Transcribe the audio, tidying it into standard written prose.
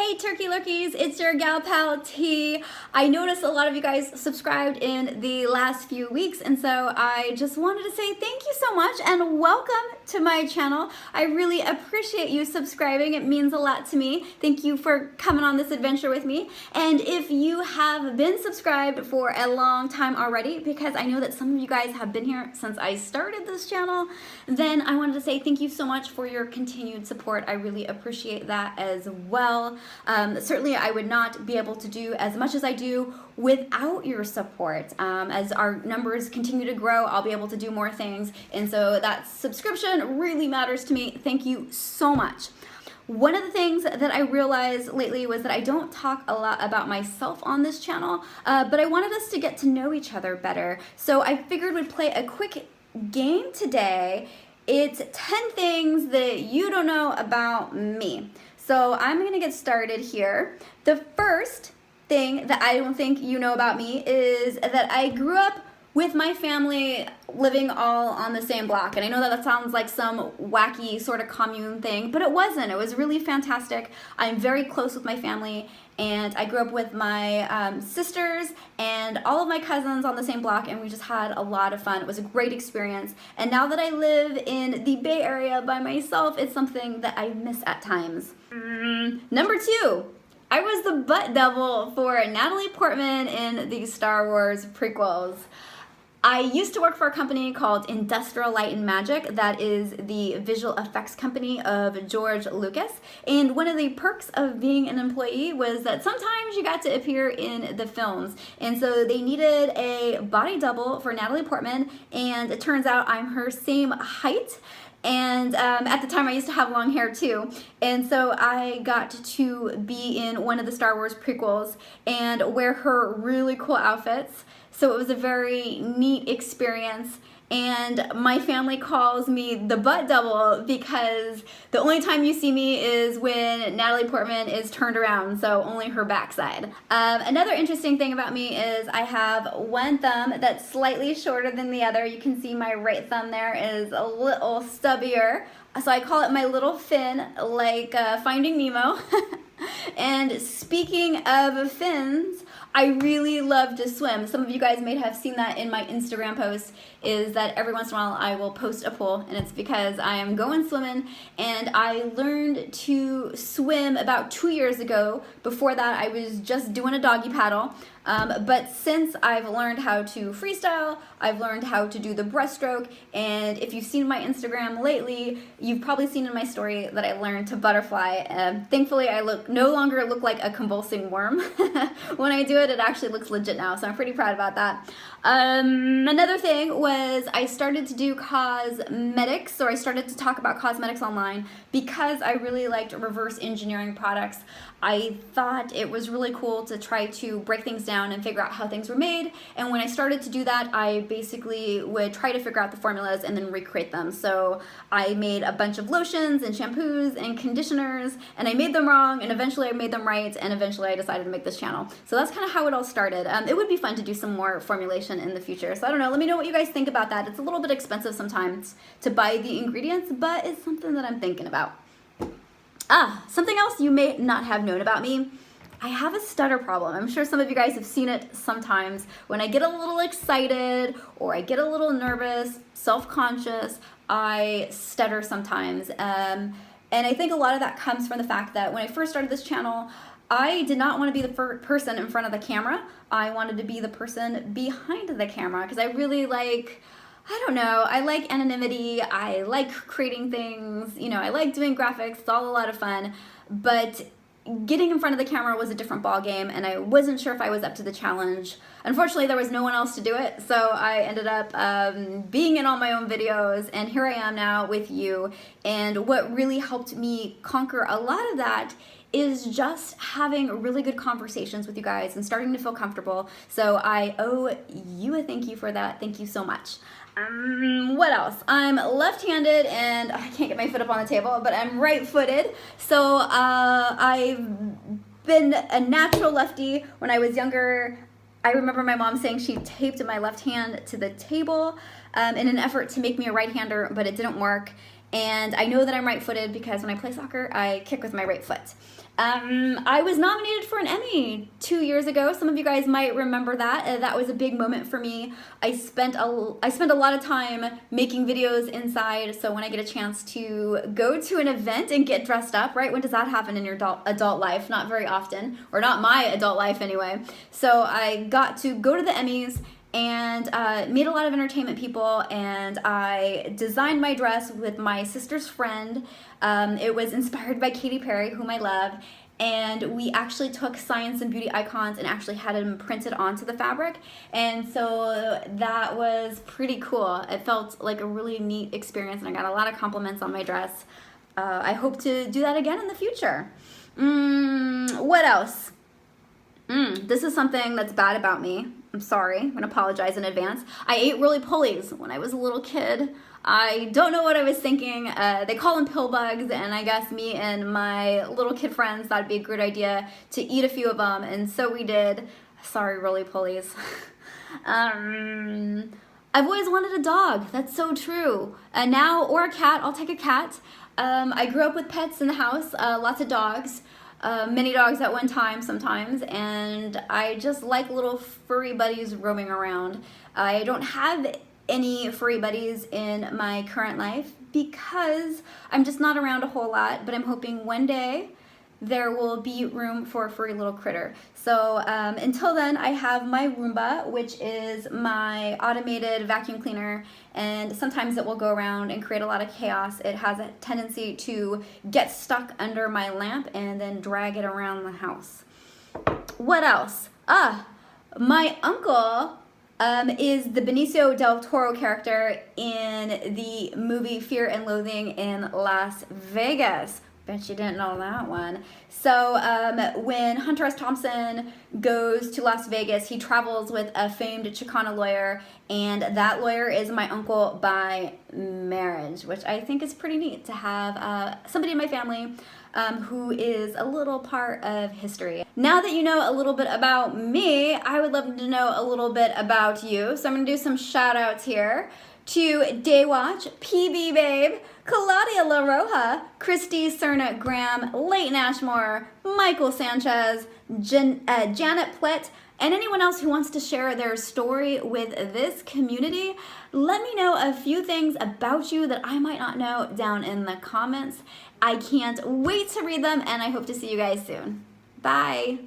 Hey Turkey Lurkies, it's your gal pal T. I noticed a lot of you guys subscribed in the last few weeks, and so I just wanted to say thank you so much and welcome to my channel. I really appreciate you subscribing. It means a lot to me. Thank you for coming on this adventure with me. And if you have been subscribed for a long time already, because I know that some of you guys have been here since I started this channel, then I wanted to say thank you so much for your continued support. I really appreciate that as well. Certainly I would not be able to do as much as I do without your support. As our numbers continue to grow, I'll be able to do more things, and so that subscription really matters to me. Thank you so much. One of the things that I realized lately was that I don't talk a lot about myself on this channel, but I wanted us to get to know each other better. So I figured we'd play a quick game today. It's 10 things that you don't know about me. So I'm gonna get started here. The first thing that I don't think you know about me is that I grew up with my family living all on the same block. And I know that that sounds like some wacky sort of commune thing, but it wasn't. It was really fantastic. I'm very close with my family, and I grew up with my sisters and all of my cousins on the same block, and we just had a lot of fun. It was a great experience. And now that I live in the Bay Area by myself, it's something that I miss at times. Number two, I was the butt double for Natalie Portman in the Star Wars prequels. I used to work for a company called Industrial Light and Magic, that is the visual effects company of George Lucas. And one of the perks of being an employee was that sometimes you got to appear in the films. And so they needed a body double for Natalie Portman, and it turns out I'm her same height. And at the time I used to have long hair too, and so I got to be in one of the Star Wars prequels and wear her really cool outfits. So it was a very neat experience, and my family calls me the butt double because the only time you see me is when Natalie Portman is turned around, so only her backside. Another interesting thing about me is I have one thumb that's slightly shorter than the other. You can see my right thumb there is a little stubbier, so I call it my little fin, like Finding Nemo. And speaking of fins, I really love to swim. Some of you guys may have seen that in my Instagram post, is that every once in a while I will post a pool, and it's because I am going swimming, and I learned to swim about 2 years ago. Before that I was just doing a doggy paddle. But since I've learned how to freestyle, I've learned how to do the breaststroke, and if you've seen my Instagram lately, you've probably seen in my story that I learned to butterfly. Thankfully, I no longer look like a convulsing worm. When I do it, it actually looks legit now, so I'm pretty proud about that. Another thing was I started to do cosmetics, or I started to talk about cosmetics online because I really liked reverse engineering products. I thought it was really cool to try to break things down and figure out how things were made, and when I started to do that, I basically would try to figure out the formulas and then recreate them. So I made a bunch of lotions and shampoos and conditioners, and I made them wrong, and eventually I made them right, and eventually I decided to make this channel. So that's kind of how it all started. It would be fun to do some more formulation in the future, so I don't know, let me know what you guys think about that. It's a little bit expensive sometimes to buy the ingredients, but it's something that I'm thinking about. Something else you may not have known about me. I have a stutter problem. I'm sure some of you guys have seen it sometimes. When I get a little excited or I get a little nervous, self-conscious, I stutter sometimes. And I think a lot of that comes from the fact that when I first started this channel, I did not want to be the person in front of the camera. I wanted to be the person behind the camera because I really like, I don't know, I like anonymity, I like creating things, you know, I like doing graphics, it's all a lot of fun, but getting in front of the camera was a different ball game, and I wasn't sure if I was up to the challenge. Unfortunately, there was no one else to do it, so I ended up being in all my own videos, and here I am now with you. And what really helped me conquer a lot of that is just having really good conversations with you guys and starting to feel comfortable. So I owe you a thank you for that. Thank you so much. What else? I'm left-handed, and I can't get my foot up on the table, but I'm right-footed. So I've been a natural lefty. When I was younger, I remember my mom saying she taped my left hand to the table in an effort to make me a right-hander, but it didn't work. And I know that I'm right-footed because when I play soccer, I kick with my right foot. I was nominated for an Emmy 2 years ago. Some of you guys might remember that. That was a big moment for me. I spent a lot of time making videos inside, so when I get a chance to go to an event and get dressed up, right? When does that happen in your adult life? Not very often, or not my adult life anyway. So I got to go to the Emmys and made a lot of entertainment people, and I designed my dress with my sister's friend. It was inspired by Katy Perry, whom I love, and we actually took science and beauty icons and actually had them printed onto the fabric, and so that was pretty cool. It felt like a really neat experience, and I got a lot of compliments on my dress. I hope to do that again in the future. What else? This is something that's bad about me. I'm sorry. I'm going to apologize in advance. I ate roly-polies when I was a little kid. I don't know what I was thinking. They call them pill bugs, and I guess me and my little kid friends thought it'd be a good idea to eat a few of them, and so we did. Sorry, roly-polies. I've always wanted a dog. That's so true. Now, or a cat. I'll take a cat. I grew up with pets in the house, lots of dogs. Many dogs at one time sometimes, and I just like little furry buddies roaming around. I don't have any furry buddies in my current life because I'm just not around a whole lot, but I'm hoping one day there will be room for a furry little critter. So until then, I have my Roomba, which is my automated vacuum cleaner, and sometimes it will go around and create a lot of chaos. It has a tendency to get stuck under my lamp and then drag it around the house. What else? My uncle is the Benicio del Toro character in the movie Fear and Loathing in Las Vegas. Bet you didn't know that one. So when Hunter S. Thompson goes to Las Vegas, he travels with a famed Chicano lawyer, and that lawyer is my uncle by marriage, which I think is pretty neat to have somebody in my family who is a little part of history. Now that you know a little bit about me, I would love to know a little bit about you. So I'm going to do some shout outs here to Daywatch, PB Babe, Claudia La Roja, Christy Cerna Graham, Leighton Ashmore, Michael Sanchez, Janet Plitt, and anyone else who wants to share their story with this community. Let me know a few things about you that I might not know down in the comments. I can't wait to read them, and I hope to see you guys soon. Bye.